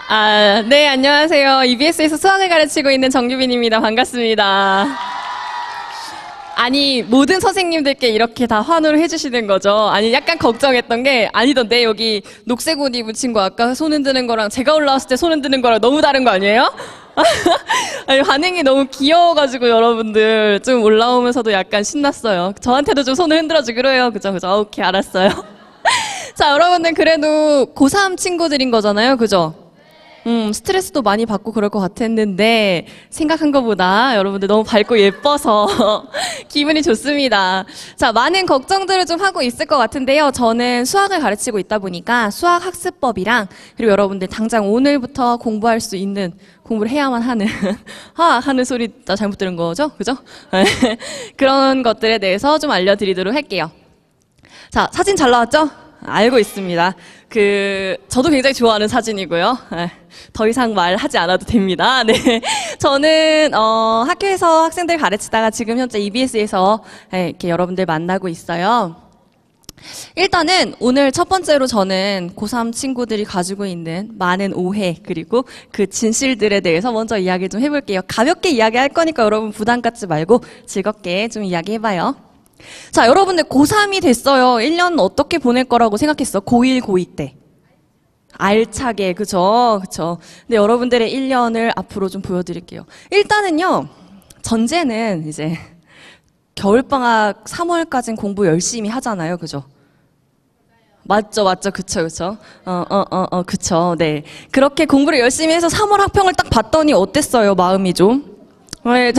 네, 안녕하세요. EBS에서 수학을 가르치고 있는 정유빈입니다. 반갑습니다. 아니, 모든 선생님들께 이렇게 다 환호를 해주시는 거죠. 아니, 약간 걱정했던 게, 아니던데, 여기 녹색 옷 입은 친구 아까 손 흔드는 거랑 제가 올라왔을 때 손 흔드는 거랑 너무 다른 거 아니에요? 아니, 반응이 너무 귀여워가지고 여러분들 좀 올라오면서도 약간 신났어요. 저한테도 좀 손을 흔들어주기로 해요. 그죠? 오케이, 알았어요. 자, 여러분들 그래도 고3 친구들인 거잖아요. 그죠? 스트레스도 많이 받고 그럴 것 같았는데 생각한 것보다 여러분들 너무 밝고 예뻐서 기분이 좋습니다. 자, 많은 걱정들을 좀 하고 있을 것 같은데요. 저는 수학을 가르치고 있다 보니까 수학 학습법이랑 그리고 여러분들 당장 오늘부터 공부할 수 있는 공부를 해야만 하는 하는 소리 다 잘못 들은 거죠? 그죠? 그런 것들에 대해서 좀 알려드리도록 할게요. 자, 사진 잘 나왔죠? 알고 있습니다. 저도 굉장히 좋아하는 사진이고요. 더 이상 말하지 않아도 됩니다. 네. 저는, 학교에서 학생들 가르치다가 지금 현재 EBS에서 이렇게 여러분들 만나고 있어요. 일단은 오늘 첫 번째로 저는 고3 친구들이 가지고 있는 많은 오해 그리고 그 진실들에 대해서 먼저 이야기 좀 해볼게요. 가볍게 이야기할 거니까 여러분 부담 갖지 말고 즐겁게 좀 이야기해봐요. 자, 여러분들 고3이 됐어요. 1년 어떻게 보낼 거라고 생각했어? 고1, 고2 때. 알차게, 그쵸? 근데 여러분들의 1년을 앞으로 좀 보여드릴게요. 일단은요, 전제는 이제 겨울방학 3월까지는 공부 열심히 하잖아요. 그죠? 맞죠. 그쵸. 그쵸. 네. 그렇게 공부를 열심히 해서 3월 학평을 딱 봤더니 어땠어요? 마음이 좀? 네,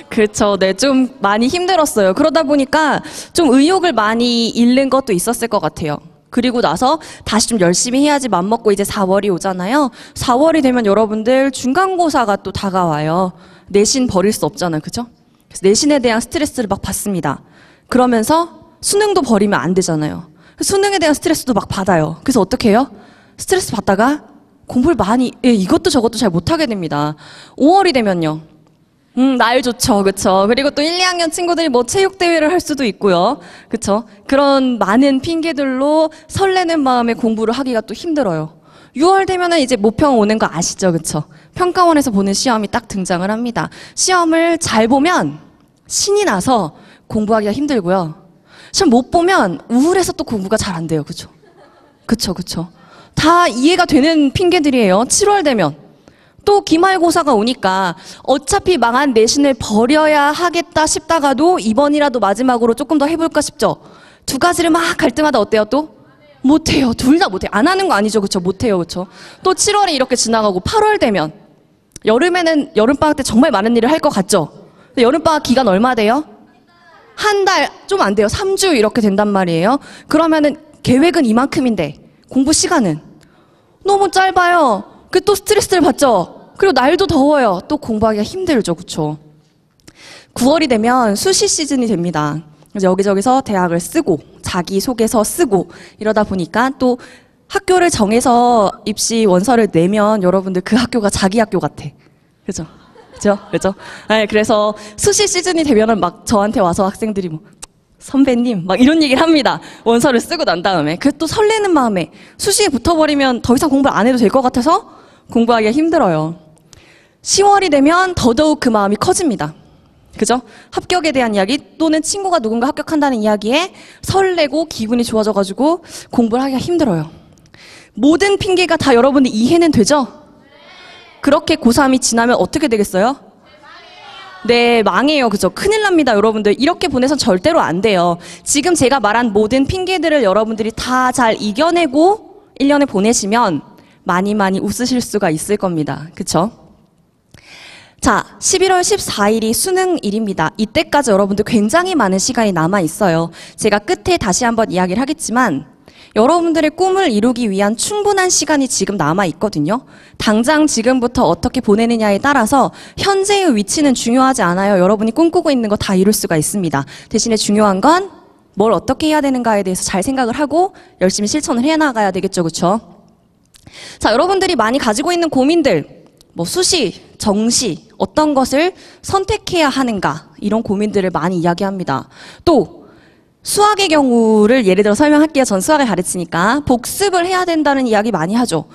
그렇죠. 네, 좀 많이 힘들었어요. 그러다 보니까 좀 의욕을 많이 잃는 것도 있었을 것 같아요. 그리고 나서 다시 좀 열심히 해야지 맘먹고 이제 4월이 오잖아요. 4월이 되면 여러분들 중간고사가 또 다가와요. 내신 버릴 수 없잖아요. 그죠? 그래서 내신에 대한 스트레스를 막 받습니다. 그러면서 수능도 버리면 안 되잖아요. 수능에 대한 스트레스도 막 받아요. 그래서 어떻게 해요? 스트레스 받다가 공부를 많이, 이것도 저것도 잘 못하게 됩니다. 5월이 되면요. 날 좋죠. 그쵸. 그리고 또 1, 2학년 친구들이 뭐 체육대회를 할 수도 있고요. 그쵸. 그런 많은 핑계들로 설레는 마음에 공부를 하기가 또 힘들어요. 6월 되면은 이제 모평 오는 거 아시죠. 그쵸. 평가원에서 보는 시험이 딱 등장을 합니다. 시험을 잘 보면 신이 나서 공부하기가 힘들고요. 시험 못 보면 우울해서 또 공부가 잘 안 돼요. 그쵸. 다 이해가 되는 핑계들이에요. 7월 되면. 또 기말고사가 오니까 어차피 망한 내신을 버려야 하겠다 싶다가도 이번이라도 마지막으로 조금 더 해볼까 싶죠. 두 가지를 막 갈 때마다 어때요 또? 못해요. 둘 다 못해요. 안 하는 거 아니죠. 그쵸? 못해요. 그쵸? 또 7월이 이렇게 지나가고 8월 되면 여름에는 여름방학 때 정말 많은 일을 할 것 같죠? 근데 여름방학 기간 얼마 돼요? 한 달 좀 안 돼요. 3주 이렇게 된단 말이에요. 그러면은 계획은 이만큼인데 공부 시간은 너무 짧아요. 또 스트레스를 받죠. 그리고 날도 더워요. 또 공부하기가 힘들죠. 그쵸? 9월이 되면 수시 시즌이 됩니다. 그래서 여기저기서 대학을 쓰고 자기소개서 쓰고 이러다 보니까 또 학교를 정해서 입시 원서를 내면 여러분들 그 학교가 자기 학교 같아. 그죠? 네, 그래서 수시 시즌이 되면은 막 저한테 와서 학생들이 뭐 선배님 막 이런 얘기를 합니다. 원서를 쓰고 난 다음에. 그 또 설레는 마음에 수시에 붙어버리면 더 이상 공부를 안 해도 될 것 같아서 공부하기가 힘들어요. 10월이 되면 더더욱 그 마음이 커집니다. 그죠? 합격에 대한 이야기 또는 친구가 누군가 합격한다는 이야기에 설레고 기분이 좋아져가지고 공부를 하기가 힘들어요. 모든 핑계가 다 여러분들 이해는 되죠? 그렇게 고3이 지나면 어떻게 되겠어요? 네, 망해요. 그죠? 큰일 납니다. 여러분들 이렇게 보내선 절대로 안 돼요. 지금 제가 말한 모든 핑계들을 여러분들이 다 잘 이겨내고 1년을 보내시면 많이 웃으실 수가 있을 겁니다. 그쵸? 자, 11월 14일이 수능일입니다. 이때까지 여러분들 굉장히 많은 시간이 남아있어요. 제가 끝에 다시 한번 이야기를 하겠지만 여러분들의 꿈을 이루기 위한 충분한 시간이 지금 남아있거든요. 당장 지금부터 어떻게 보내느냐에 따라서 현재의 위치는 중요하지 않아요. 여러분이 꿈꾸고 있는 거 다 이룰 수가 있습니다. 대신에 중요한 건 뭘 어떻게 해야 되는가에 대해서 잘 생각을 하고 열심히 실천을 해나가야 되겠죠. 그쵸? 자, 여러분들이 많이 가지고 있는 고민들, 뭐 수시, 정시, 어떤 것을 선택해야 하는가 이런 고민들을 많이 이야기합니다. 또 수학의 경우를 예를 들어 설명할게요. 전 수학을 가르치니까. 복습을 해야 된다는 이야기 많이 하죠.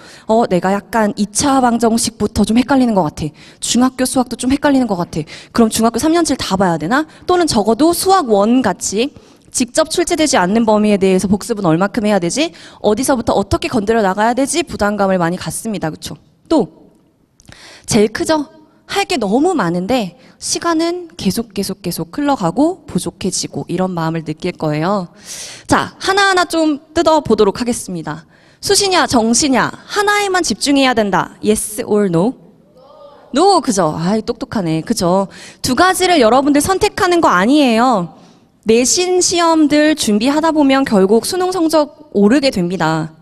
내가 약간 2차 방정식부터 좀 헷갈리는 것 같아. 중학교 수학도 좀 헷갈리는 것 같아. 그럼 중학교 3년치를 다 봐야 되나? 또는 적어도 수학 원 같이 직접 출제되지 않는 범위에 대해서 복습은 얼마큼 해야 되지? 어디서부터 어떻게 건드려 나가야 되지? 부담감을 많이 갖습니다. 그쵸? 또 제일 크죠? 할 게 너무 많은데 시간은 계속 흘러가고 부족해지고 이런 마음을 느낄 거예요. 자, 하나하나 좀 뜯어보도록 하겠습니다. 수시냐 정시냐 하나에만 집중해야 된다. Yes or no? No, 그죠? 아이 똑똑하네. 그죠? 두 가지를 여러분들 선택하는 거 아니에요. 내신 시험들 준비하다 보면 결국 수능 성적 오르게 됩니다.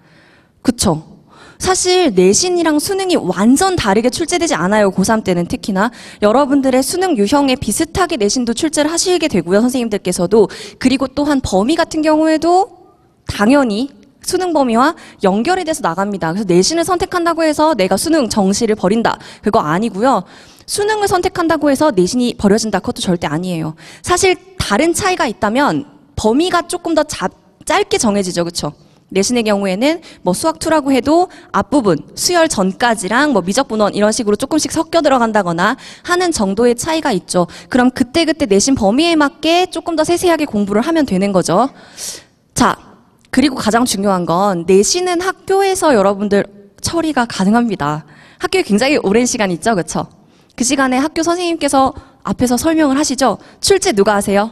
그쵸? 사실 내신이랑 수능이 완전 다르게 출제되지 않아요. 고3 때는 특히나. 여러분들의 수능 유형에 비슷하게 내신도 출제를 하시게 되고요. 선생님들께서도. 그리고 또한 범위 같은 경우에도 당연히 수능 범위와 연결이 돼서 나갑니다. 그래서 내신을 선택한다고 해서 내가 수능 정시를 버린다. 그거 아니고요. 수능을 선택한다고 해서 내신이 버려진다. 그것도 절대 아니에요. 사실 다른 차이가 있다면 범위가 조금 더 짧게 정해지죠. 그렇죠? 내신의 경우에는 뭐 수학2라고 해도 앞부분, 수열 전까지랑 뭐 미적분원 이런 식으로 조금씩 섞여 들어간다거나 하는 정도의 차이가 있죠. 그럼 그때그때 내신 범위에 맞게 조금 더 세세하게 공부를 하면 되는 거죠. 자, 그리고 가장 중요한 건 내신은 학교에서 여러분들 처리가 가능합니다. 학교에 굉장히 오랜 시간 있죠. 그렇죠? 그 시간에 학교 선생님께서 앞에서 설명을 하시죠. 출제 누가 하세요?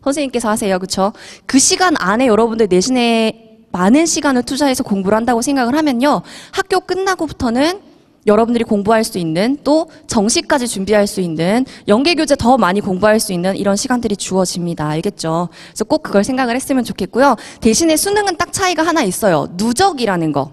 선생님께서 하세요. 그렇죠? 그 시간 안에 여러분들 내신에 많은 시간을 투자해서 공부를 한다고 생각을 하면요. 학교 끝나고부터는 여러분들이 공부할 수 있는 또 정시까지 준비할 수 있는 연계교재 더 많이 공부할 수 있는 이런 시간들이 주어집니다. 알겠죠? 그래서 꼭 그걸 생각을 했으면 좋겠고요. 대신에 수능은 딱 차이가 하나 있어요. 누적이라는 거.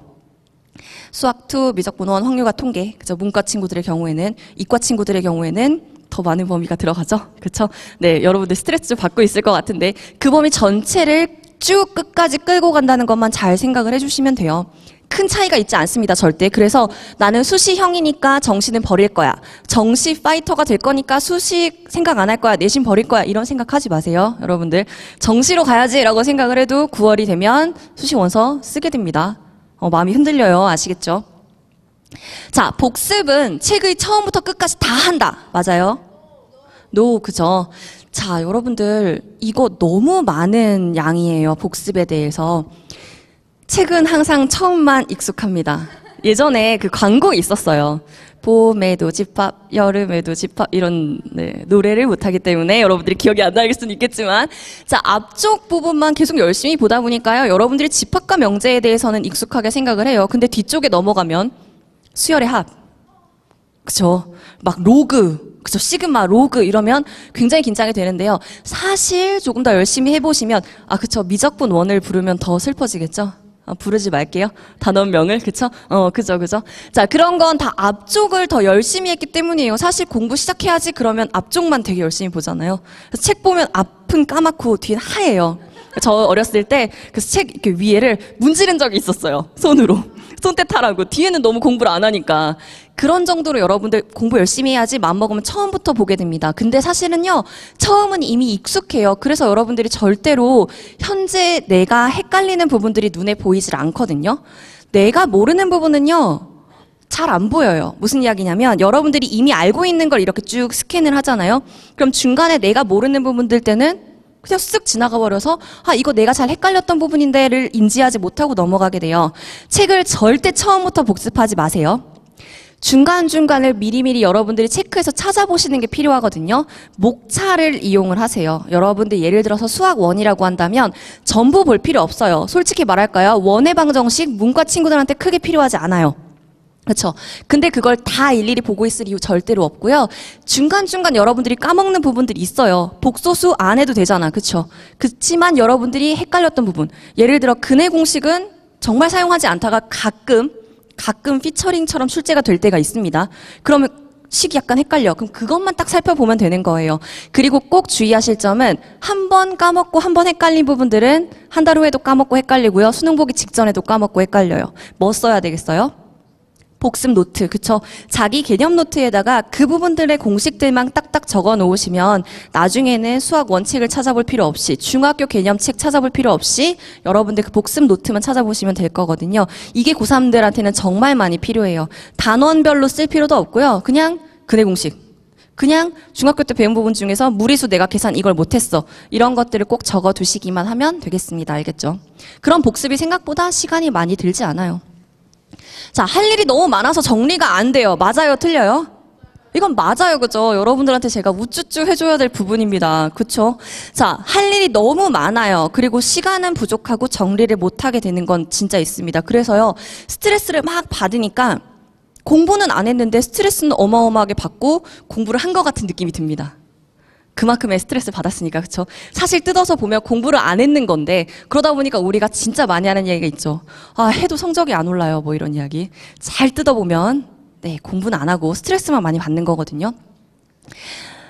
수학2, 미적분원, 확률과 통계. 그죠? 문과 친구들의 경우에는, 이과 친구들의 경우에는 더 많은 범위가 들어가죠. 그렇죠? 네, 여러분들 스트레스 좀 받고 있을 것 같은데 그 범위 전체를 쭉 끝까지 끌고 간다는 것만 잘 생각을 해주시면 돼요. 큰 차이가 있지 않습니다. 절대. 그래서 나는 수시형이니까 정시는 버릴 거야. 정시 파이터가 될 거니까 수시 생각 안 할 거야. 내신 버릴 거야. 이런 생각하지 마세요. 여러분들. 정시로 가야지 라고 생각을 해도 9월이 되면 수시 원서 쓰게 됩니다. 마음이 흔들려요. 아시겠죠? 자, 복습은 책의 처음부터 끝까지 다 한다. 맞아요? No, 그죠? 자, 여러분들 이거 너무 많은 양이에요. 복습에 대해서. 책은 항상 처음만 익숙합니다. 예전에 그 광고 있었어요. 봄에도 집합, 여름에도 집합 이런 노래를 못하기 때문에 여러분들이 기억이 안 나실 수는 있겠지만 자, 앞쪽 부분만 계속 열심히 보다 보니까요. 여러분들이 집합과 명제에 대해서는 익숙하게 생각을 해요. 근데 뒤쪽에 넘어가면 수열의 합, 그쵸? 막 로그, 그쵸? 시그마, 로그 이러면 굉장히 긴장이 되는데요. 사실 조금 더 열심히 해보시면 그쵸? 미적분 원을 부르면 더 슬퍼지겠죠? 부르지 말게요. 단원명을, 그쵸? 그죠. 자, 그런 건 다 앞쪽을 더 열심히 했기 때문이에요. 사실 공부 시작해야지 그러면 앞쪽만 되게 열심히 보잖아요. 그래서 책 보면 앞은 까맣고 뒤는 하얘요. 저 어렸을 때 그 책 이렇게 위에를 문지른 적이 있었어요. 손으로. 손때타라고. 뒤에는 너무 공부를 안 하니까. 그런 정도로 여러분들 공부 열심히 해야지 마음먹으면 처음부터 보게 됩니다. 근데 사실은요. 처음은 이미 익숙해요. 그래서 여러분들이 절대로 현재 내가 헷갈리는 부분들이 눈에 보이질 않거든요. 내가 모르는 부분은요. 잘 안 보여요. 무슨 이야기냐면 여러분들이 이미 알고 있는 걸 이렇게 쭉 스캔을 하잖아요. 그럼 중간에 내가 모르는 부분들 때는 그냥 쓱 지나가 버려서 이거 내가 잘 헷갈렸던 부분인데를 인지하지 못하고 넘어가게 돼요. 책을 절대 처음부터 복습하지 마세요. 중간중간을 미리미리 여러분들이 체크해서 찾아보시는 게 필요하거든요. 목차를 이용을 하세요. 여러분들 예를 들어서 수학 1이라고 한다면 전부 볼 필요 없어요. 솔직히 말할까요? 원의 방정식 문과 친구들한테 크게 필요하지 않아요. 그렇죠. 근데 그걸 다 일일이 보고 있을 이유 절대로 없고요. 중간중간 여러분들이 까먹는 부분들이 있어요. 복소수 안 해도 되잖아. 그렇죠. 그렇지만 여러분들이 헷갈렸던 부분. 예를 들어 근의 공식은 정말 사용하지 않다가 가끔 피처링처럼 출제가 될 때가 있습니다. 그러면 식이 약간 헷갈려. 그럼 그것만 딱 살펴보면 되는 거예요. 그리고 꼭 주의하실 점은 한 번 까먹고 한 번 헷갈린 부분들은 한 달 후에도 까먹고 헷갈리고요. 수능 보기 직전에도 까먹고 헷갈려요. 뭐 써야 되겠어요? 복습 노트, 그쵸? 자기 개념 노트에다가 그 부분들의 공식들만 딱딱 적어 놓으시면 나중에는 수학 원칙을 찾아볼 필요 없이 중학교 개념책 찾아볼 필요 없이 여러분들 그 복습 노트만 찾아보시면 될 거거든요. 이게 고3들한테는 정말 많이 필요해요. 단원별로 쓸 필요도 없고요. 그냥 근해 공식. 그냥 중학교 때 배운 부분 중에서 무리수 내가 계산 이걸 못했어. 이런 것들을 꼭 적어 두시기만 하면 되겠습니다. 알겠죠? 그런 복습이 생각보다 시간이 많이 들지 않아요. 자, 할 일이 너무 많아서 정리가 안 돼요. 맞아요? 틀려요? 이건 맞아요. 그죠? 여러분들한테 제가 우쭈쭈 해줘야 될 부분입니다. 그쵸? 자, 할 일이 너무 많아요. 그리고 시간은 부족하고 정리를 못하게 되는 건 진짜 있습니다. 그래서요, 스트레스를 막 받으니까 공부는 안 했는데 스트레스는 어마어마하게 받고 공부를 한 것 같은 느낌이 듭니다. 그만큼의 스트레스 받았으니까, 그쵸? 사실 뜯어서 보면 공부를 안 했는 건데, 그러다 보니까 우리가 진짜 많이 하는 이야기가 있죠. 아, 해도 성적이 안 올라요. 뭐 이런 이야기. 잘 뜯어보면, 네, 공부는 안 하고 스트레스만 많이 받는 거거든요.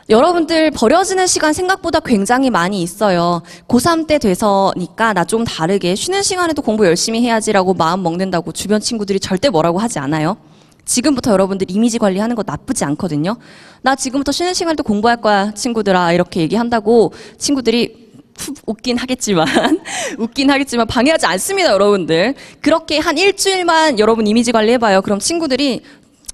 여러분들 버려지는 시간 생각보다 굉장히 많이 있어요. 고3 때 돼서니까 나 좀 다르게 쉬는 시간에도 공부 열심히 해야지라고 마음 먹는다고 주변 친구들이 절대 뭐라고 하지 않아요. 지금부터 여러분들 이미지 관리하는 거 나쁘지 않거든요. 나 지금부터 쉬는 시간에도 공부할 거야, 친구들아. 이렇게 얘기한다고 친구들이 웃긴 하겠지만 방해하지 않습니다, 여러분들. 그렇게 한 일주일만 여러분 이미지 관리 해봐요. 그럼 친구들이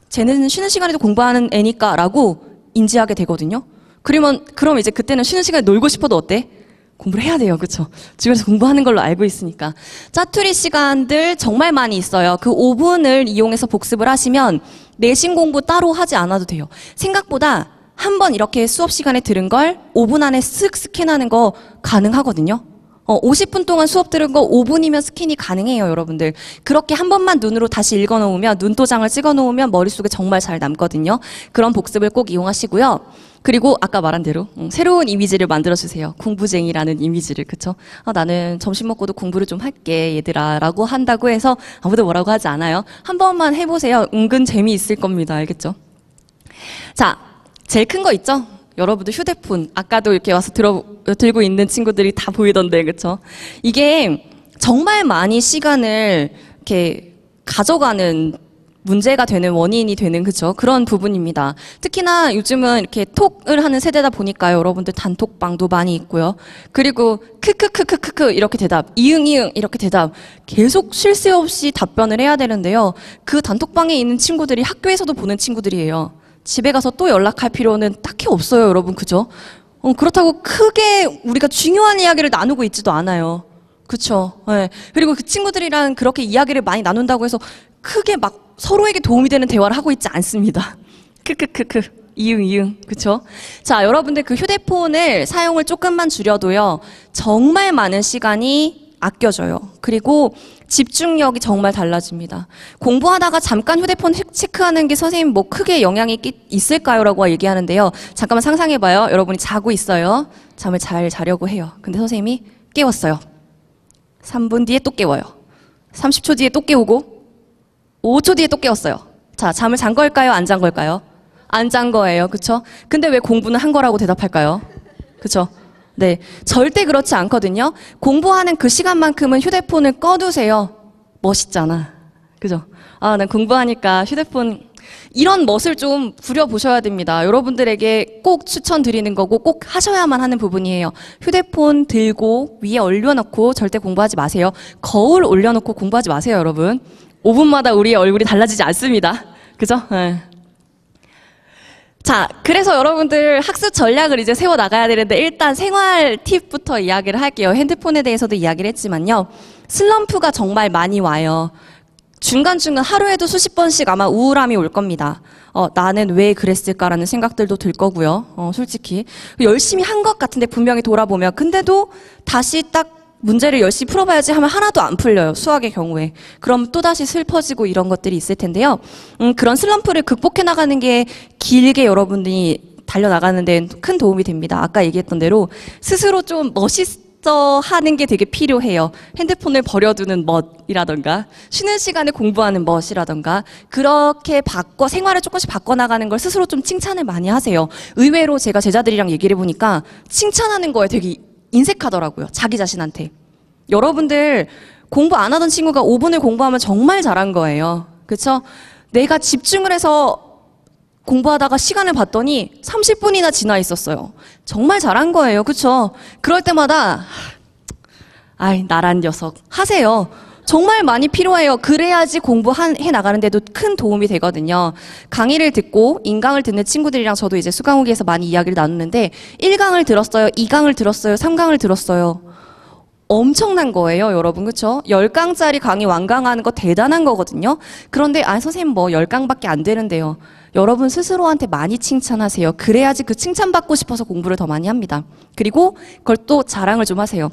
쟤는 쉬는 시간에도 공부하는 애니까 라고 인지하게 되거든요. 그럼 이제 그때는 쉬는 시간에 놀고 싶어도 어때? 공부를 해야 돼요. 그쵸? 집에서 공부하는 걸로 알고 있으니까. 짜투리 시간들 정말 많이 있어요. 그 5분을 이용해서 복습을 하시면 내신 공부 따로 하지 않아도 돼요. 생각보다 한 번 이렇게 수업 시간에 들은 걸 5분 안에 쓱 스캔하는 거 가능하거든요. 50분 동안 수업 들은 거 5분이면 스캔이 가능해요, 여러분들. 그렇게 한 번만 눈으로 다시 읽어놓으면, 눈도장을 찍어놓으면 머릿속에 정말 잘 남거든요. 그런 복습을 꼭 이용하시고요. 그리고 아까 말한 대로 새로운 이미지를 만들어주세요. 공부쟁이라는 이미지를, 그쵸? 나는 점심 먹고도 공부를 좀 할게, 얘들아 라고 한다고 해서 아무도 뭐라고 하지 않아요. 한 번만 해보세요. 은근 재미있을 겁니다. 알겠죠? 자, 제일 큰 거 있죠? 여러분들 휴대폰, 아까도 이렇게 와서 들고 있는 친구들이 다 보이던데, 그쵸? 이게 정말 많이 시간을 이렇게 가져가는 문제가 되는 원인이 되는, 그쵸? 그런 부분입니다. 특히나 요즘은 이렇게 톡을 하는 세대다 보니까요, 여러분들 단톡방도 많이 있고요. 그리고 크크크크크크 이렇게 대답, 이응이응 이렇게 대답, 계속 쉴 새 없이 답변을 해야 되는데요. 그 단톡방에 있는 친구들이 학교에서도 보는 친구들이에요. 집에 가서 또 연락할 필요는 딱히 없어요, 여러분. 그죠? 그렇다고 크게 우리가 중요한 이야기를 나누고 있지도 않아요. 그쵸? 네. 그리고 그 친구들이랑 그렇게 이야기를 많이 나눈다고 해서 크게 막 서로에게 도움이 되는 대화를 하고 있지 않습니다. 크크크크. 이응. 그쵸? 자, 여러분들 그 휴대폰을 사용을 조금만 줄여도요, 정말 많은 시간이 아껴져요. 그리고 집중력이 정말 달라집니다. 공부하다가 잠깐 휴대폰 체크하는 게 선생님 뭐 크게 영향이 있을까요? 라고 얘기하는데요. 잠깐만 상상해봐요. 여러분이 자고 있어요. 잠을 잘 자려고 해요. 근데 선생님이 깨웠어요. 3분 뒤에 또 깨워요. 30초 뒤에 또 깨우고 5초 뒤에 또 깨웠어요. 자, 잠을 잔 걸까요? 안 잔 걸까요? 안 잔 거예요. 그쵸? 근데 왜 공부는 한 거라고 대답할까요? 그쵸? 네, 절대 그렇지 않거든요. 공부하는 그 시간만큼은 휴대폰을 꺼두세요. 멋있잖아. 그죠? 난 공부하니까 휴대폰, 이런 멋을 좀 부려보셔야 됩니다. 여러분들에게 꼭 추천드리는 거고 꼭 하셔야만 하는 부분이에요. 휴대폰 들고 위에 올려놓고 절대 공부하지 마세요. 거울 올려놓고 공부하지 마세요, 여러분. 5분마다 우리의 얼굴이 달라지지 않습니다. 그죠? 네. 자, 그래서 여러분들 학습 전략을 이제 세워나가야 되는데 일단 생활 팁부터 이야기를 할게요. 핸드폰에 대해서도 이야기를 했지만요. 슬럼프가 정말 많이 와요. 중간중간 하루에도 수십 번씩 아마 우울함이 올 겁니다. 나는 왜 그랬을까라는 생각들도 들 거고요. 솔직히. 열심히 한 것 같은데 분명히 돌아보면. 근데도 다시 딱 문제를 열심히 풀어봐야지 하면 하나도 안 풀려요. 수학의 경우에. 그럼 또다시 슬퍼지고 이런 것들이 있을 텐데요. 그런 슬럼프를 극복해 나가는 게 길게 여러분들이 달려나가는 데는 큰 도움이 됩니다. 아까 얘기했던 대로 스스로 좀 멋있어 하는 게 되게 필요해요. 핸드폰을 버려두는 멋이라던가 쉬는 시간에 공부하는 멋이라던가 그렇게 생활을 조금씩 바꿔나가는 걸 스스로 좀 칭찬을 많이 하세요. 의외로 제가 제자들이랑 얘기를 해보니까 칭찬하는 거에 되게 인색하더라고요. 자기 자신한테. 여러분들 공부 안 하던 친구가 5분을 공부하면 정말 잘한 거예요. 그쵸? 내가 집중을 해서 공부하다가 시간을 봤더니 30분이나 지나 있었어요. 정말 잘한 거예요. 그쵸? 그럴 때마다 아이 나란 녀석 하세요. 정말 많이 필요해요. 그래야지 공부해 나가는데도 큰 도움이 되거든요. 강의를 듣고 인강을 듣는 친구들이랑 저도 이제 수강후기에서 많이 이야기를 나누는데 1강을 들었어요. 2강을 들었어요. 3강을 들었어요. 엄청난 거예요, 여러분. 그쵸? 10강짜리 강의 완강하는 거 대단한 거거든요. 그런데 선생님 뭐 10강밖에 안 되는데요. 여러분 스스로한테 많이 칭찬하세요. 그래야지 그 칭찬받고 싶어서 공부를 더 많이 합니다. 그리고 그걸 또 자랑을 좀 하세요.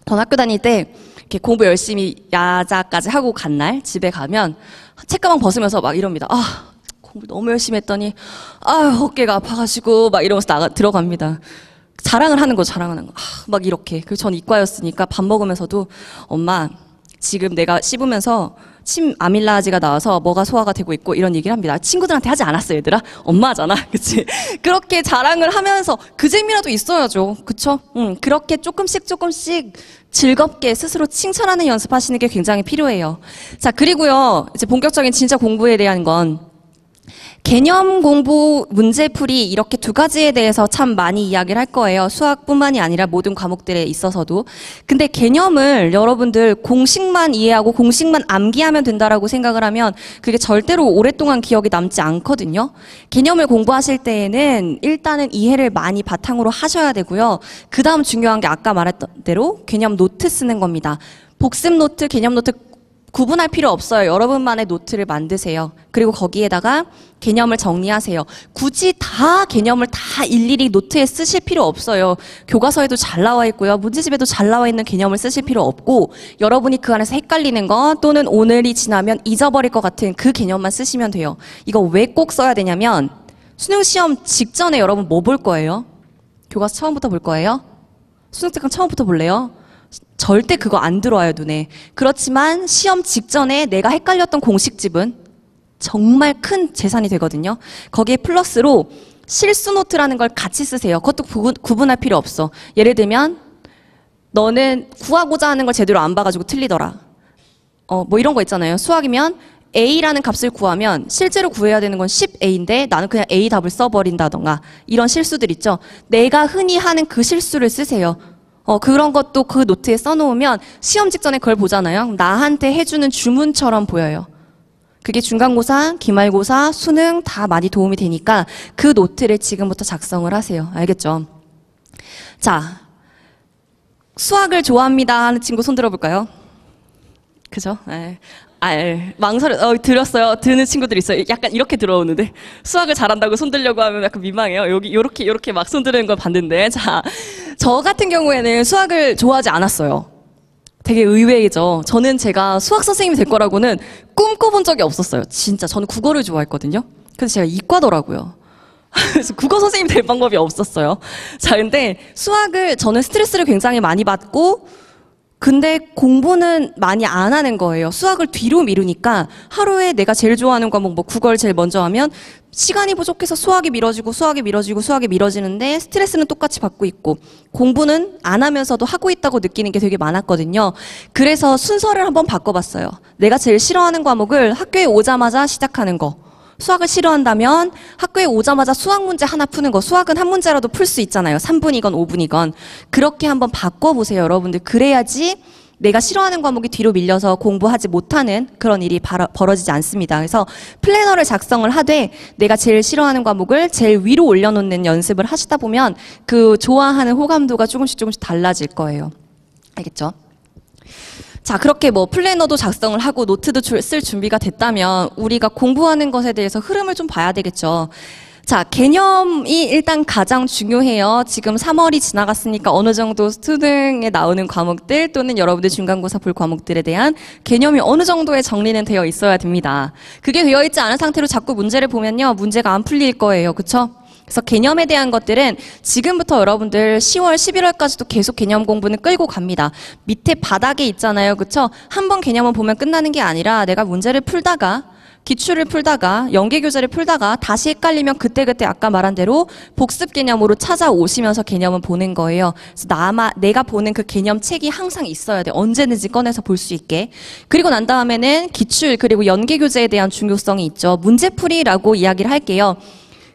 전 학교 다닐 때 이렇게 공부 열심히 야자까지 하고 간 날 집에 가면 책가방 벗으면서 막 이럽니다. 공부 너무 열심히 했더니 어깨가 아파가지고 막 이러면서 들어갑니다. 자랑을 하는 거. 막 이렇게. 그리고 전 이과였으니까 밥 먹으면서도 엄마 지금 내가 씹으면서 침 아밀라지가 나와서 뭐가 소화가 되고 있고 이런 얘기를 합니다. 친구들한테 하지 않았어 얘들아. 엄마잖아. 그치? 그렇게 자랑을 하면서 그 재미라도 있어야죠. 그쵸? 그렇게 조금씩 즐겁게 스스로 칭찬하는 연습하시는 게 굉장히 필요해요. 자, 그리고요. 이제 본격적인 진짜 공부에 대한 건 개념 공부, 문제풀이 이렇게 두 가지에 대해서 참 많이 이야기를 할 거예요. 수학뿐만이 아니라 모든 과목들에 있어서도. 근데 개념을 여러분들 공식만 이해하고 공식만 암기하면 된다라고 생각을 하면 그게 절대로 오랫동안 기억이 남지 않거든요. 개념을 공부하실 때에는 일단은 이해를 많이 바탕으로 하셔야 되고요. 그 다음 중요한 게 아까 말했던 대로 개념 노트 쓰는 겁니다. 복습 노트, 개념 노트 구분할 필요 없어요. 여러분만의 노트를 만드세요. 그리고 거기에다가 개념을 정리하세요. 굳이 다 개념을 다 일일이 노트에 쓰실 필요 없어요. 교과서에도 잘 나와 있고요. 문제집에도 잘 나와 있는 개념을 쓰실 필요 없고 여러분이 그 안에서 헷갈리는 거 또는 오늘이 지나면 잊어버릴 것 같은 그 개념만 쓰시면 돼요. 이거 왜 꼭 써야 되냐면 수능 시험 직전에 여러분 뭐 볼 거예요? 교과서 처음부터 볼 거예요? 수능 특강 처음부터 볼래요? 절대 그거 안 들어와요, 눈에. 그렇지만 시험 직전에 내가 헷갈렸던 공식집은 정말 큰 재산이 되거든요. 거기에 플러스로 실수 노트라는 걸 같이 쓰세요. 그것도 구분할 필요 없어. 예를 들면 너는 구하고자 하는 걸 제대로 안 봐가지고 틀리더라. 뭐 이런 거 있잖아요. 수학이면 A라는 값을 구하면 실제로 구해야 되는 건 10A인데 나는 그냥 A 답을 써버린다던가 이런 실수들 있죠. 내가 흔히 하는 그 실수를 쓰세요. 그런 것도 그 노트에 써놓으면 시험 직전에 그걸 보잖아요. 나한테 해주는 주문처럼 보여요. 그게 중간고사, 기말고사, 수능 다 많이 도움이 되니까 그 노트를 지금부터 작성을 하세요. 알겠죠? 자, 수학을 좋아합니다 하는 친구 손 들어볼까요? 그죠? 들었어요. 드는 친구들 있어요. 약간 이렇게 들어오는데 수학을 잘한다고 손 들려고 하면 약간 민망해요. 여기 요렇게 막 손 드는 걸 봤는데 자, 저 같은 경우에는 수학을 좋아하지 않았어요. 되게 의외죠. 저는 제가 수학 선생님이 될 거라고는 꿈꿔본 적이 없었어요. 진짜 저는 국어를 좋아했거든요. 그래서 제가 이과더라고요. 그래서 국어 선생님이 될 방법이 없었어요. 자, 근데 저는 스트레스를 굉장히 많이 받고 근데 공부는 많이 안 하는 거예요. 수학을 뒤로 미루니까 하루에 내가 제일 좋아하는 과목 뭐 국어를 제일 먼저 하면 시간이 부족해서 수학이 미뤄지는데 스트레스는 똑같이 받고 있고 공부는 안 하면서도 하고 있다고 느끼는 게 되게 많았거든요. 그래서 순서를 한번 바꿔봤어요. 내가 제일 싫어하는 과목을 학교에 오자마자 시작하는 거. 수학을 싫어한다면 학교에 오자마자 수학 문제 하나 푸는 거. 수학은 한 문제라도 풀 수 있잖아요. 3분이건 5분이건. 그렇게 한번 바꿔보세요, 여러분들. 그래야지 내가 싫어하는 과목이 뒤로 밀려서 공부하지 못하는 그런 일이 벌어지지 않습니다. 그래서 플래너를 작성을 하되 내가 제일 싫어하는 과목을 제일 위로 올려놓는 연습을 하시다 보면 그 좋아하는 호감도가 조금씩 달라질 거예요. 알겠죠? 자, 그렇게 뭐 플래너도 작성을 하고 노트도 쓸 준비가 됐다면 우리가 공부하는 것에 대해서 흐름을 좀 봐야 되겠죠. 자, 개념이 일단 가장 중요해요. 지금 3월이 지나갔으니까 어느 정도 수능에 나오는 과목들 또는 여러분들 중간고사 볼 과목들에 대한 개념이 어느 정도의 정리는 되어 있어야 됩니다. 그게 되어 있지 않은 상태로 자꾸 문제를 보면요. 문제가 안 풀릴 거예요. 그쵸? 그래서 개념에 대한 것들은 지금부터 여러분들 10월, 11월까지도 계속 개념 공부는 끌고 갑니다. 밑에 바닥에 있잖아요. 그쵸? 한 번 개념을 보면 끝나는 게 아니라 내가 문제를 풀다가 기출을 풀다가 연계교재를 풀다가 다시 헷갈리면 그때그때 아까 말한 대로 복습 개념으로 찾아오시면서 개념은 보는 거예요. 그래서 내가 보는 그 개념 책이 항상 있어야 돼. 언제든지 꺼내서 볼 수 있게. 그리고 난 다음에는 기출 그리고 연계교재에 대한 중요성이 있죠. 문제풀이라고 이야기를 할게요.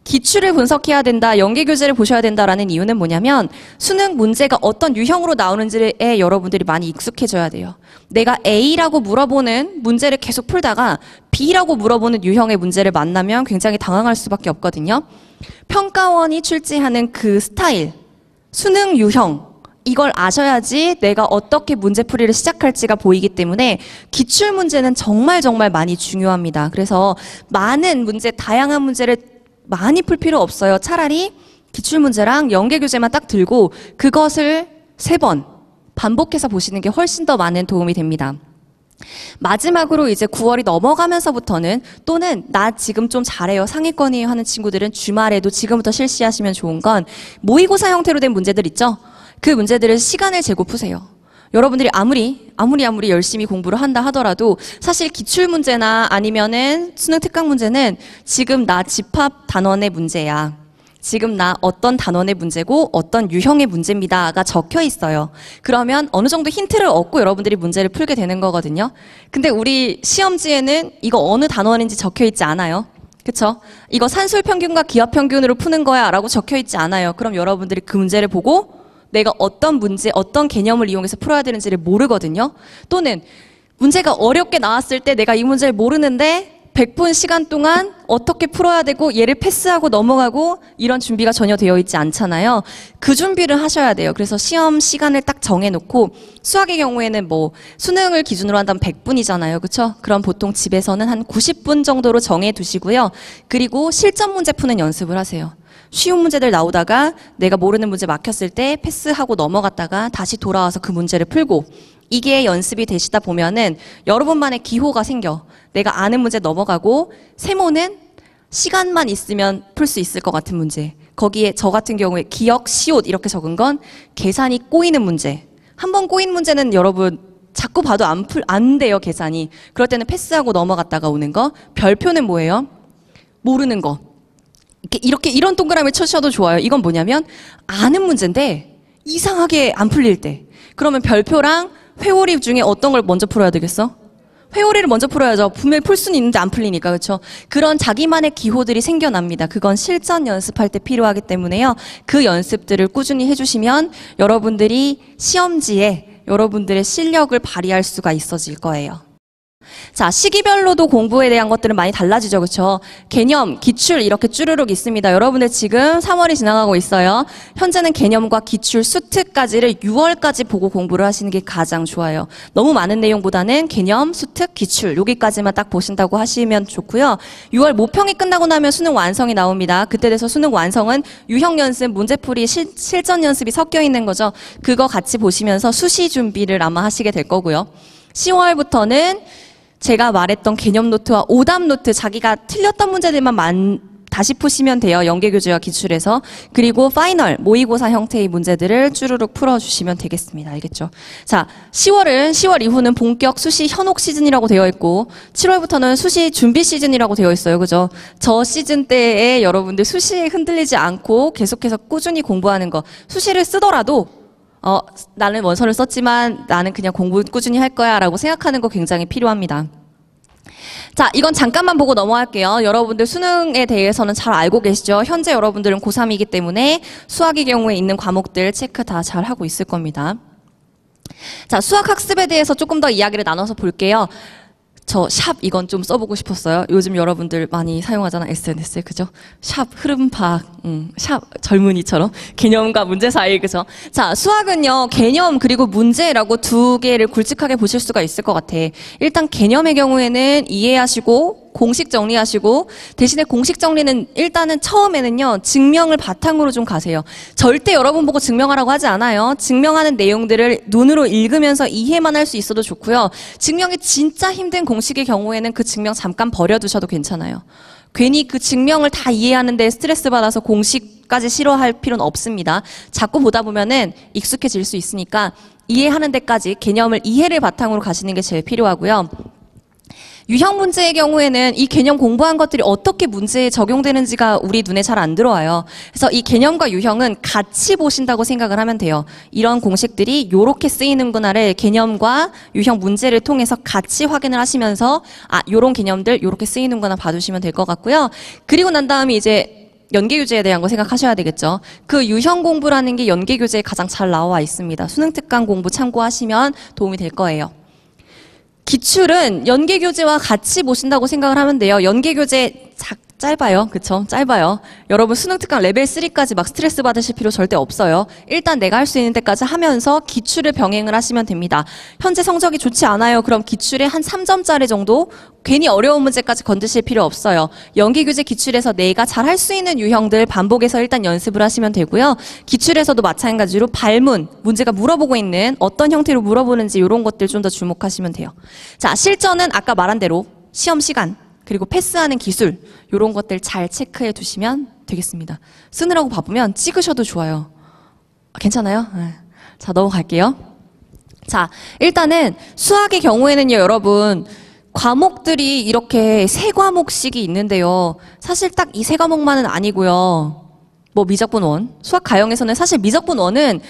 기출을 분석해야 된다, 연계교재를 보셔야 된다라는 이유는 뭐냐면 수능 문제가 어떤 유형으로 나오는지에 여러분들이 많이 익숙해져야 돼요. 내가 A라고 물어보는 문제를 계속 풀다가 B라고 물어보는 유형의 문제를 만나면 굉장히 당황할 수밖에 없거든요. 평가원이 출제하는 그 스타일, 수능 유형, 이걸 아셔야지 내가 어떻게 문제풀이를 시작할지가 보이기 때문에 기출 문제는 정말 많이 중요합니다. 그래서 많은 문제, 다양한 문제를 많이 풀 필요 없어요. 차라리 기출문제랑 연계교재만 딱 들고 그것을 3번 반복해서 보시는 게 훨씬 더 많은 도움이 됩니다. 마지막으로 이제 9월이 넘어가면서부터는 또는 나 지금 좀 잘해요, 상위권이에요 하는 친구들은 주말에도 지금부터 실시하시면 좋은 건 모의고사 형태로 된 문제들 있죠? 그 문제들을 시간을 재고 푸세요. 여러분들이 아무리 열심히 공부를 한다 하더라도 사실 기출문제나 아니면은 수능 특강 문제는 지금 나 집합 단원의 문제야. 지금 나 어떤 단원의 문제고 어떤 유형의 문제입니다가 적혀 있어요. 그러면 어느 정도 힌트를 얻고 여러분들이 문제를 풀게 되는 거거든요. 근데 우리 시험지에는 이거 어느 단원인지 적혀 있지 않아요. 그쵸? 이거 산술평균과 기하평균으로 푸는 거야 라고 적혀 있지 않아요. 그럼 여러분들이 그 문제를 보고 내가 어떤 문제, 어떤 개념을 이용해서 풀어야 되는지를 모르거든요. 또는 문제가 어렵게 나왔을 때 내가 이 문제를 모르는데 100분 시간 동안 어떻게 풀어야 되고 얘를 패스하고 넘어가고 이런 준비가 전혀 되어 있지 않잖아요. 그 준비를 하셔야 돼요. 그래서 시험 시간을 딱 정해놓고 수학의 경우에는 뭐 수능을 기준으로 한다면 100분이잖아요. 그렇죠? 그럼 보통 집에서는 한 90분 정도로 정해두시고요. 그리고 실전 문제 푸는 연습을 하세요. 쉬운 문제들 나오다가 내가 모르는 문제 막혔을 때 패스하고 넘어갔다가 다시 돌아와서 그 문제를 풀고 이게 연습이 되시다 보면은 여러분만의 기호가 생겨. 내가 아는 문제 넘어가고 세모는 시간만 있으면 풀 수 있을 것 같은 문제. 거기에 저 같은 경우에 기억, 시옷 이렇게 적은 건 계산이 꼬이는 문제. 한번 꼬인 문제는 여러분 자꾸 봐도 안 돼요, 계산이. 그럴 때는 패스하고 넘어갔다가 오는 거. 별표는 뭐예요? 모르는 거. 이런 동그라미 쳐주셔도 좋아요. 이건 뭐냐면 아는 문제인데 이상하게 안 풀릴 때. 그러면 별표랑 회오리 중에 어떤 걸 먼저 풀어야 되겠어? 회오리를 먼저 풀어야죠. 분명히 풀 수는 있는데 안 풀리니까. 그렇죠? 그런 자기만의 기호들이 생겨납니다. 그건 실전 연습할 때 필요하기 때문에요. 그 연습들을 꾸준히 해주시면 여러분들이 시험지에 여러분들의 실력을 발휘할 수가 있어질 거예요. 자, 시기별로도 공부에 대한 것들은 많이 달라지죠. 그렇죠? 개념, 기출 이렇게 쭈르륵 있습니다. 여러분들 지금 3월이 지나가고 있어요. 현재는 개념과 기출, 수특까지를 6월까지 보고 공부를 하시는 게 가장 좋아요. 너무 많은 내용보다는 개념, 수특, 기출 여기까지만 딱 보신다고 하시면 좋고요. 6월 모평이 끝나고 나면 수능 완성이 나옵니다. 그때 돼서 수능 완성은 유형 연습, 문제풀이, 실전 연습이 섞여 있는 거죠. 그거 같이 보시면서 수시 준비를 아마 하시게 될 거고요. 10월부터는 제가 말했던 개념 노트와 오답 노트, 자기가 틀렸던 문제들만 다시 푸시면 돼요. 연계교재와 기출에서. 그리고 파이널, 모의고사 형태의 문제들을 쭈루룩 풀어주시면 되겠습니다. 알겠죠? 자, 10월 이후는 본격 수시 현혹 시즌이라고 되어 있고 7월부터는 수시 준비 시즌이라고 되어 있어요. 그죠? 저 시즌 때에 여러분들 수시에 흔들리지 않고 계속해서 꾸준히 공부하는 거. 수시를 쓰더라도 나는 원서를 썼지만 나는 그냥 공부 꾸준히 할 거야 라고 생각하는 거 굉장히 필요합니다. 자, 이건 잠깐만 보고 넘어갈게요. 여러분들 수능에 대해서는 잘 알고 계시죠? 현재 여러분들은 고3이기 때문에 수학의 경우에 있는 과목들 체크 다 잘 하고 있을 겁니다. 자, 수학 학습에 대해서 조금 더 이야기를 나눠서 볼게요. 저 샵 이건 좀 써보고 싶었어요. 요즘 여러분들 많이 사용하잖아, SNS에. 그죠? 샵 흐름 파악. 샵 젊은이처럼 개념과 문제 사이. 그죠? 자, 수학은요 개념 그리고 문제라고 두 개를 굵직하게 보실 수가 있을 것 같아. 일단 개념의 경우에는 이해하시고 공식 정리하시고, 대신에 공식 정리는 일단은 처음에는요 증명을 바탕으로 좀 가세요. 절대 여러분 보고 증명하라고 하지 않아요. 증명하는 내용들을 눈으로 읽으면서 이해만 할 수 있어도 좋고요. 증명이 진짜 힘든 공식의 경우에는 그 증명 잠깐 버려두셔도 괜찮아요. 괜히 그 증명을 다 이해하는데 스트레스 받아서 공식까지 싫어할 필요는 없습니다. 자꾸 보다 보면은 익숙해질 수 있으니까 이해하는 데까지 개념을 이해를 바탕으로 가시는 게 제일 필요하고요. 유형 문제의 경우에는 이 개념 공부한 것들이 어떻게 문제에 적용되는지가 우리 눈에 잘 안 들어와요. 그래서 이 개념과 유형은 같이 보신다고 생각을 하면 돼요. 이런 공식들이 요렇게 쓰이는구나를 개념과 유형 문제를 통해서 같이 확인을 하시면서 요런 개념들 요렇게 쓰이는구나 봐주시면 될 것 같고요. 그리고 난 다음에 이제 연계교재에 대한 거 생각하셔야 되겠죠. 그 유형 공부라는 게 연계교재에 가장 잘 나와 있습니다. 수능특강 공부 참고하시면 도움이 될 거예요. 기출은 연계교재와 같이 보신다고 생각을 하면 돼요. 연계교재 짧아요. 그쵸? 짧아요. 여러분 수능특강 레벨 3까지 막 스트레스 받으실 필요 절대 없어요. 일단 내가 할 수 있는 데까지 하면서 기출을 병행을 하시면 됩니다. 현재 성적이 좋지 않아요. 그럼 기출에 한 3점짜리 정도? 괜히 어려운 문제까지 건드실 필요 없어요. 연계교재 기출에서 내가 잘 할 수 있는 유형들 반복해서 일단 연습을 하시면 되고요. 기출에서도 마찬가지로 발문, 문제가 물어보고 있는 어떤 형태로 물어보는지 이런 것들 좀 더 주목하시면 돼요. 자, 실전은 아까 말한 대로 시험 시간, 그리고 패스하는 기술 이런 것들 잘 체크해 두시면 되겠습니다. 쓰느라고 바쁘면 찍으셔도 좋아요. 괜찮아요? 네. 자, 넘어갈게요. 자, 일단은 수학의 경우에는요, 여러분 과목들이 이렇게 세 과목씩이 있는데요. 사실 딱 이 세 과목만은 아니고요. 뭐 미적분 1, 수학 가형에서는 사실 미적분 1은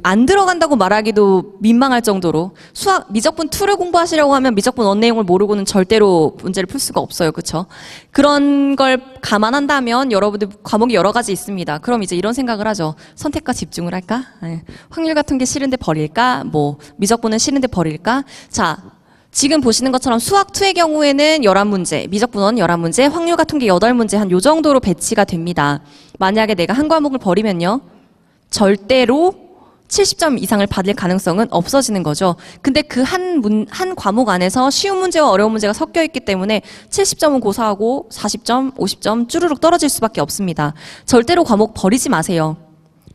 안 들어간다고 말하기도 민망할 정도로 수학 미적분 2를 공부하시려고 하면 미적분 1 내용을 모르고는 절대로 문제를 풀 수가 없어요. 그렇죠? 그런 걸 감안한다면 여러분들 과목이 여러 가지 있습니다. 그럼 이제 이런 생각을 하죠. 선택과 집중을 할까? 네. 확률 같은 게 싫은데 버릴까? 뭐 미적분은 싫은데 버릴까? 자, 지금 보시는 것처럼 수학 2의 경우에는 11문제, 미적분 1 11문제, 확률 같은 게 8문제 한 요 정도로 배치가 됩니다. 만약에 내가 한 과목을 버리면요. 절대로 70점 이상을 받을 가능성은 없어지는 거죠. 근데 그 한 과목 안에서 쉬운 문제와 어려운 문제가 섞여 있기 때문에 70점은 고사하고 40점, 50점 쭈르륵 떨어질 수밖에 없습니다. 절대로 과목 버리지 마세요.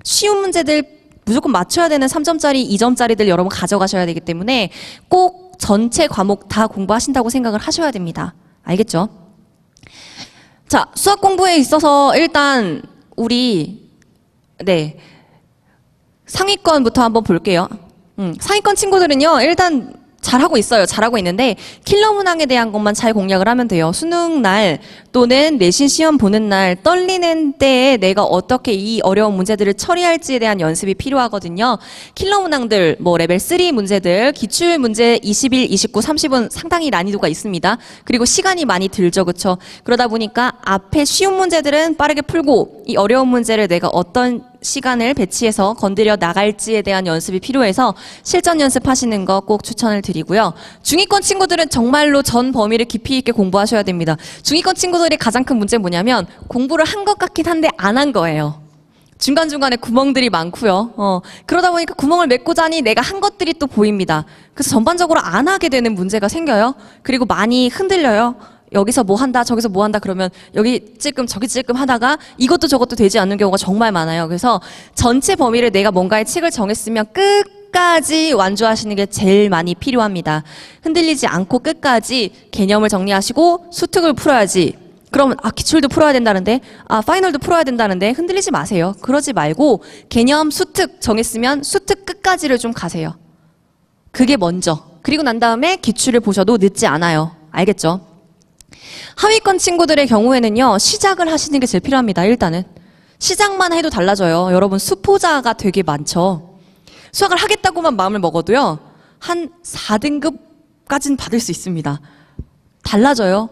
쉬운 문제들 무조건 맞춰야 되는 3점짜리, 2점짜리들 여러분 가져가셔야 되기 때문에 꼭 전체 과목 다 공부하신다고 생각을 하셔야 됩니다. 알겠죠? 자, 수학 공부에 있어서 일단 우리 상위권부터 한번 볼게요. 상위권 친구들은요, 일단 잘하고 있어요. 잘하고 있는데 킬러 문항에 대한 것만 잘 공략을 하면 돼요. 수능 날 또는 내신 시험 보는 날 떨리는 때에 내가 어떻게 이 어려운 문제들을 처리할지에 대한 연습이 필요하거든요. 킬러 문항들, 뭐 레벨 3 문제들, 기출 문제 21, 29, 30은 상당히 난이도가 있습니다. 그리고 시간이 많이 들죠. 그렇죠? 그러다 보니까 앞에 쉬운 문제들은 빠르게 풀고 이 어려운 문제를 내가 어떤 시간을 배치해서 건드려 나갈지에 대한 연습이 필요해서 실전 연습하시는 거 꼭 추천을 드리고요. 중위권 친구들은 정말로 전 범위를 깊이 있게 공부하셔야 됩니다. 중위권 친구들이 가장 큰 문제는 뭐냐면 공부를 한 것 같긴 한데 안 한 거예요. 중간중간에 구멍들이 많고요. 그러다 보니까 구멍을 메꾸자 하니 내가 한 것들이 또 보입니다. 그래서 전반적으로 안 하게 되는 문제가 생겨요. 그리고 많이 흔들려요. 여기서 뭐 한다, 저기서 뭐 한다 그러면 여기 찔끔 저기 찔끔 하다가 이것도 저것도 되지 않는 경우가 정말 많아요. 그래서 전체 범위를 내가 뭔가의 칙을 정했으면 끝까지 완주하시는 게 제일 많이 필요합니다. 흔들리지 않고 끝까지 개념을 정리하시고 수특을 풀어야지. 그러면 기출도 풀어야 된다는데 파이널도 풀어야 된다는데 흔들리지 마세요. 그러지 말고 개념 수특 정했으면 수특 끝까지를 좀 가세요. 그게 먼저. 그리고 난 다음에 기출을 보셔도 늦지 않아요. 알겠죠? 하위권 친구들의 경우에는요, 시작을 하시는 게 제일 필요합니다. 일단은 시작만 해도 달라져요. 여러분 수포자가 되게 많죠. 수학을 하겠다고만 마음을 먹어도요, 한 4등급까지는 받을 수 있습니다. 달라져요.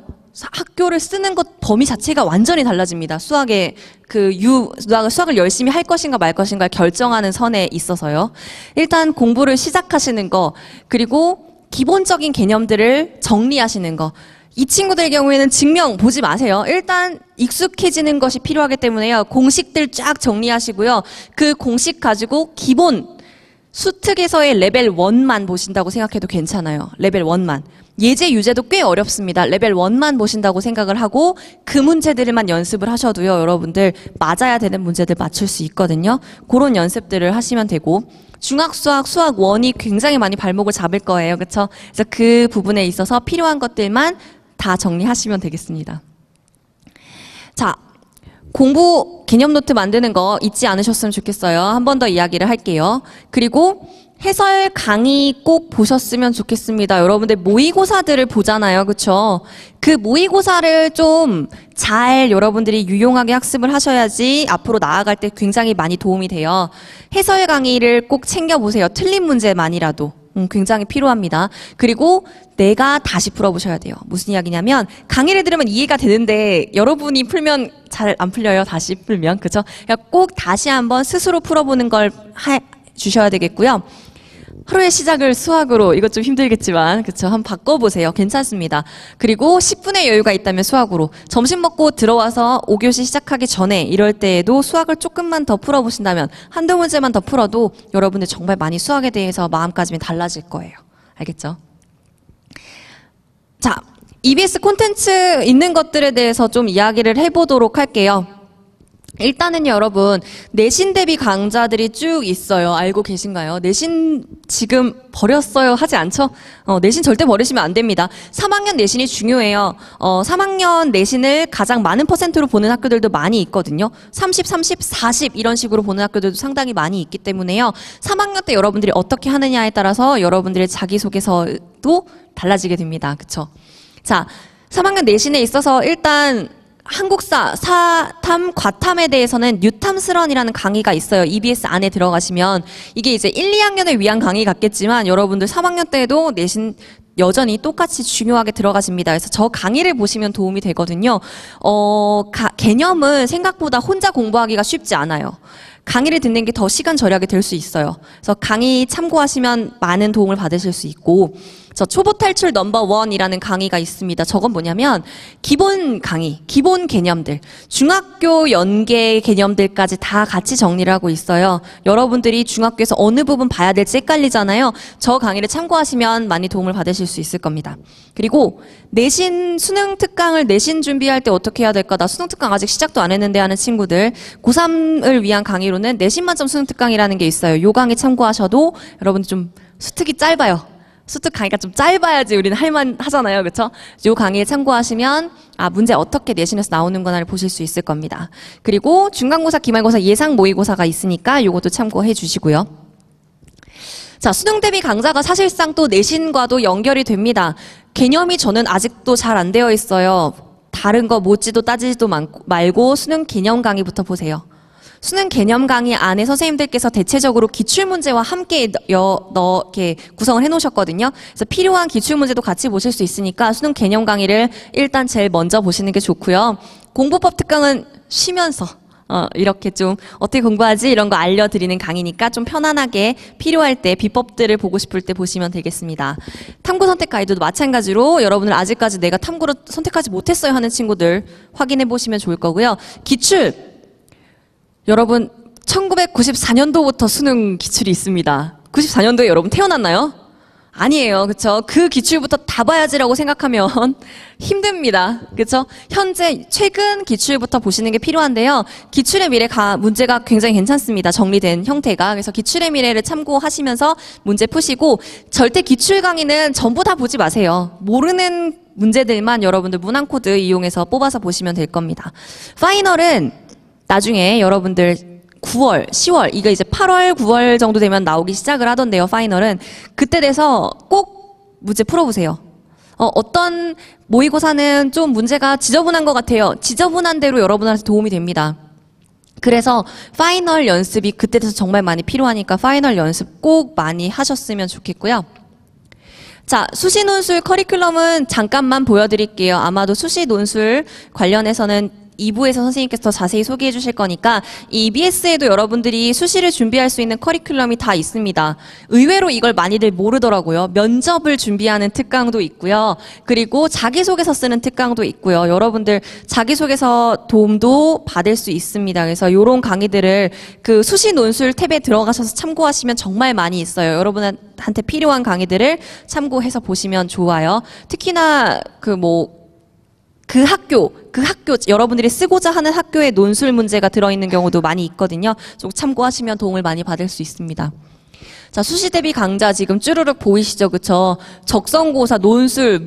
학교를 쓰는 것 범위 자체가 완전히 달라집니다. 수학의 수학을 열심히 할 것인가 말 것인가 결정하는 선에 있어서요. 일단 공부를 시작하시는 거, 그리고 기본적인 개념들을 정리하시는 거. 이 친구들의 경우에는 증명 보지 마세요. 일단 익숙해지는 것이 필요하기 때문에요. 공식들 쫙 정리하시고요. 그 공식 가지고 기본 수특에서의 레벨 1만 보신다고 생각해도 괜찮아요. 레벨 1만. 예제, 유제도 꽤 어렵습니다. 레벨 1만 보신다고 생각을 하고 그 문제들만 연습을 하셔도요. 여러분들 맞아야 되는 문제들 맞출 수 있거든요. 그런 연습들을 하시면 되고 중학수학, 수학 1이 굉장히 많이 발목을 잡을 거예요. 그렇죠? 그래서 그 부분에 있어서 필요한 것들만 다 정리하시면 되겠습니다. 자, 공부 개념 노트 만드는 거 잊지 않으셨으면 좋겠어요. 한 번 더 이야기를 할게요. 그리고 해설 강의 꼭 보셨으면 좋겠습니다. 여러분들 모의고사들을 보잖아요. 그쵸? 그 모의고사를 좀 잘 여러분들이 유용하게 학습을 하셔야지 앞으로 나아갈 때 굉장히 많이 도움이 돼요. 해설 강의를 꼭 챙겨보세요. 틀린 문제만이라도. 굉장히 필요합니다. 그리고 내가 다시 풀어보셔야 돼요. 무슨 이야기냐면 강의를 들으면 이해가 되는데 여러분이 풀면 잘 안 풀려요. 다시 풀면. 그죠? 그러니까 꼭 다시 한번 스스로 풀어보는 걸 주셔야 되겠고요. 하루의 시작을 수학으로, 이것 좀 힘들겠지만 그쵸, 한번 바꿔보세요. 괜찮습니다. 그리고 10분의 여유가 있다면 수학으로, 점심 먹고 들어와서 5교시 시작하기 전에 이럴 때에도 수학을 조금만 더 풀어보신다면, 한두 문제만 더 풀어도 여러분들 정말 많이 수학에 대해서 마음가짐이 달라질 거예요. 알겠죠? 자, EBS 콘텐츠 있는 것들에 대해서 좀 이야기를 해보도록 할게요. 일단은 여러분, 내신 대비 강좌들이 쭉 있어요. 알고 계신가요? 내신 지금 버렸어요 하지 않죠? 내신 절대 버리시면 안 됩니다. 3학년 내신이 중요해요. 3학년 내신을 가장 많은 퍼센트로 보는 학교들도 많이 있거든요. 30, 30, 40 이런 식으로 보는 학교들도 상당히 많이 있기 때문에요. 3학년 때 여러분들이 어떻게 하느냐에 따라서 여러분들의 자기소개서도 달라지게 됩니다. 그쵸? 자, 3학년 내신에 있어서 일단 한국사, 사탐, 과탐에 대해서는 뉴탐스런이라는 강의가 있어요. EBS 안에 들어가시면. 이게 이제 1, 2학년을 위한 강의 같겠지만 여러분들 3학년 때에도 내신 여전히 똑같이 중요하게 들어가집니다. 그래서 저 강의를 보시면 도움이 되거든요. 개념은 생각보다 혼자 공부하기가 쉽지 않아요. 강의를 듣는 게 더 시간 절약이 될 수 있어요. 그래서 강의 참고하시면 많은 도움을 받으실 수 있고, 저 초보 탈출 넘버 1이라는 강의가 있습니다. 저건 뭐냐면 기본 강의, 기본 개념들, 중학교 연계 개념들까지 다 같이 정리를 하고 있어요. 여러분들이 중학교에서 어느 부분 봐야 될지 헷갈리잖아요. 저 강의를 참고하시면 많이 도움을 받으실 수 있을 겁니다. 그리고 내신 수능 특강을 내신 준비할 때 어떻게 해야 될까? 나 수능 특강 아직 시작도 안 했는데 하는 친구들, 고3을 위한 강의로는 내신 만점 수능 특강이라는 게 있어요. 요 강의 참고하셔도 여러분들 좀 수특이 짧아요. 수특 강의가 좀 짧아야지 우리는 할만 하잖아요. 그쵸? 요 강의에 참고하시면 문제 어떻게 내신에서 나오는구나를 보실 수 있을 겁니다. 그리고 중간고사, 기말고사, 예상 모의고사가 있으니까 요것도 참고해 주시고요. 자, 수능 대비 강좌가 사실상 또 내신과도 연결이 됩니다. 개념이 저는 아직도 잘 안 되어 있어요. 다른 거 묻지도 따지지도 말고 수능 개념 강의부터 보세요. 수능 개념 강의 안에 선생님들께서 대체적으로 기출문제와 함께 이렇게 구성을 해놓으셨거든요. 그래서 필요한 기출문제도 같이 보실 수 있으니까 수능 개념 강의를 일단 제일 먼저 보시는 게 좋고요. 공부법 특강은 쉬면서 이렇게 좀 어떻게 공부하지 이런 거 알려드리는 강의니까 좀 편안하게 필요할 때 비법들을 보고 싶을 때 보시면 되겠습니다. 탐구 선택 가이드도 마찬가지로 여러분들 아직까지 내가 탐구를 선택하지 못했어요 하는 친구들 확인해 보시면 좋을 거고요. 기출! 여러분 1994년도부터 수능 기출이 있습니다. 94년도에 여러분 태어났나요? 아니에요. 그쵸? 그 기출부터 다 봐야지라고 생각하면 힘듭니다. 그쵸? 현재 최근 기출부터 보시는 게 필요한데요. 기출의 미래 문제가 굉장히 괜찮습니다. 정리된 형태가. 그래서 기출의 미래를 참고하시면서 문제 푸시고, 절대 기출 강의는 전부 다 보지 마세요. 모르는 문제들만 여러분들 문항코드 이용해서 뽑아서 보시면 될 겁니다. 파이널은 나중에 여러분들 9월, 10월, 이거 이제 8월, 9월 정도 되면 나오기 시작을 하던데요, 파이널은. 그때 돼서 꼭 문제 풀어보세요. 어떤 모의고사는 좀 문제가 지저분한 것 같아요. 지저분한 대로 여러분한테 도움이 됩니다. 그래서 파이널 연습이 그때 돼서 정말 많이 필요하니까 파이널 연습 꼭 많이 하셨으면 좋겠고요. 자, 수시 논술 커리큘럼은 잠깐만 보여드릴게요. 아마도 수시 논술 관련해서는 2부에서 선생님께서 더 자세히 소개해 주실 거니까 이 EBS에도 여러분들이 수시를 준비할 수 있는 커리큘럼이 다 있습니다. 의외로 이걸 많이들 모르더라고요. 면접을 준비하는 특강도 있고요. 그리고 자기소개서 쓰는 특강도 있고요. 여러분들 자기소개서 도움도 받을 수 있습니다. 그래서 이런 강의들을 그 수시 논술 탭에 들어가셔서 참고하시면 정말 많이 있어요. 여러분한테 필요한 강의들을 참고해서 보시면 좋아요. 특히나 그 학교, 여러분들이 쓰고자 하는 학교의 논술 문제가 들어있는 경우도 많이 있거든요. 좀 참고하시면 도움을 많이 받을 수 있습니다. 자, 수시 대비 강좌 지금 쭈루룩 보이시죠? 그쵸? 적성고사, 논술,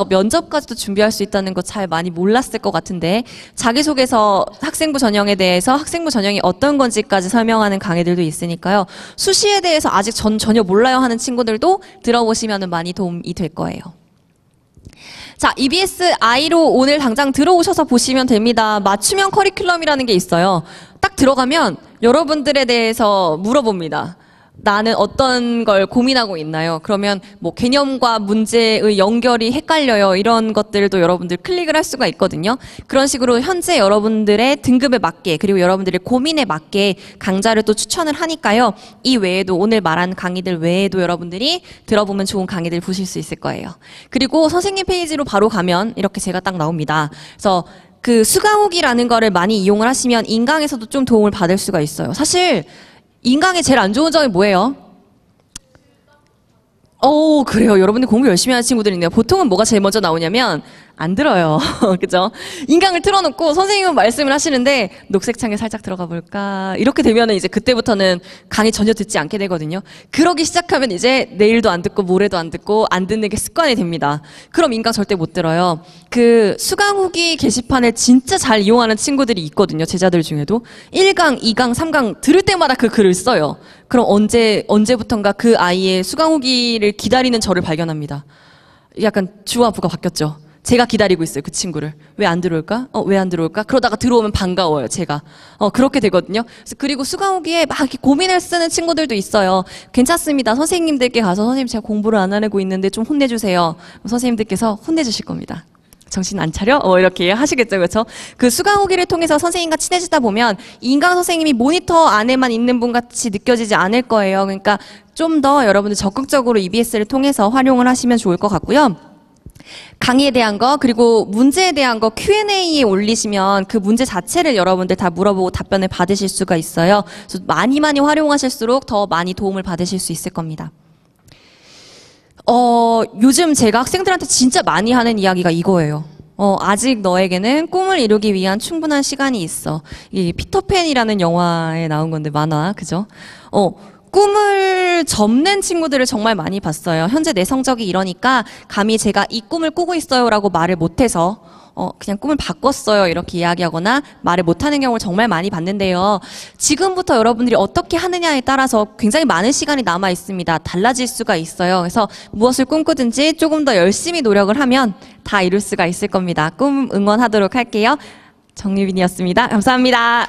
면접까지도 준비할 수 있다는 거 잘 많이 몰랐을 것 같은데, 자기소개서 학생부 전형에 대해서 학생부 전형이 어떤 건지까지 설명하는 강의들도 있으니까요. 수시에 대해서 아직 전혀 몰라요 하는 친구들도 들어보시면 많이 도움이 될 거예요. 자, EBS I로 오늘 당장 들어오셔서 보시면 됩니다. 맞춤형 커리큘럼이라는 게 있어요. 딱 들어가면 여러분들에 대해서 물어봅니다. 나는 어떤 걸 고민하고 있나요? 그러면 뭐 개념과 문제의 연결이 헷갈려요. 이런 것들도 여러분들 클릭을 할 수가 있거든요. 그런 식으로 현재 여러분들의 등급에 맞게 그리고 여러분들의 고민에 맞게 강좌를 또 추천을 하니까요. 이 외에도 오늘 말한 강의들 외에도 여러분들이 들어보면 좋은 강의들 보실 수 있을 거예요. 그리고 선생님 페이지로 바로 가면 이렇게 제가 딱 나옵니다. 그래서 그 수강후기라는 거를 많이 이용을 하시면 인강에서도 좀 도움을 받을 수가 있어요. 사실 인강의 제일 안 좋은 점이 뭐예요? 그래요. 여러분들 공부 열심히 하는 친구들이 있네요. 보통은 뭐가 제일 먼저 나오냐면 안 들어요. 그죠? 인강을 틀어놓고 선생님은 말씀을 하시는데 녹색창에 살짝 들어가 볼까? 이렇게 되면은 이제 그때부터는 강의 전혀 듣지 않게 되거든요. 그러기 시작하면 이제 내일도 안 듣고 모레도 안 듣고 안 듣는 게 습관이 됩니다. 그럼 인강 절대 못 들어요. 그 수강 후기 게시판을 진짜 잘 이용하는 친구들이 있거든요. 제자들 중에도 1강, 2강, 3강 들을 때마다 그 글을 써요. 그럼 언제부턴가 그 아이의 수강 후기를 기다리는 저를 발견합니다. 약간 주와 부가 바뀌었죠. 제가 기다리고 있어요, 그 친구를. 왜 안 들어올까? 왜 안 들어올까? 그러다가 들어오면 반가워요, 제가. 그렇게 되거든요. 그리고 수강 후기에 막 이렇게 고민을 쓰는 친구들도 있어요. 괜찮습니다. 선생님들께 가서 선생님 제가 공부를 안 하고 있는데 좀 혼내주세요. 선생님들께서 혼내주실 겁니다. 정신 안 차려? 이렇게 하시겠죠, 그렇죠? 그 수강 후기를 통해서 선생님과 친해지다 보면 인강 선생님이 모니터 안에만 있는 분 같이 느껴지지 않을 거예요. 그러니까 좀 더 여러분들 적극적으로 EBS를 통해서 활용을 하시면 좋을 것 같고요. 강의에 대한 거 그리고 문제에 대한 거 Q&A에 올리시면 그 문제 자체를 여러분들 다 물어보고 답변을 받으실 수가 있어요. 그래서 많이 활용하실수록 더 많이 도움을 받으실 수 있을 겁니다. 요즘 제가 학생들한테 진짜 많이 하는 이야기가 이거예요. 아직 너에게는 꿈을 이루기 위한 충분한 시간이 있어. 이 피터팬이라는 영화에 나온 건데 만화, 그죠? 꿈을 접는 친구들을 정말 많이 봤어요. 현재 내 성적이 이러니까 감히 제가 이 꿈을 꾸고 있어요라고 말을 못해서 그냥 꿈을 바꿨어요 이렇게 이야기하거나 말을 못하는 경우를 정말 많이 봤는데요. 지금부터 여러분들이 어떻게 하느냐에 따라서 굉장히 많은 시간이 남아 있습니다. 달라질 수가 있어요. 그래서 무엇을 꿈꾸든지 조금 더 열심히 노력을 하면 다 이룰 수가 있을 겁니다. 꿈 응원하도록 할게요. 정유빈이었습니다. 감사합니다.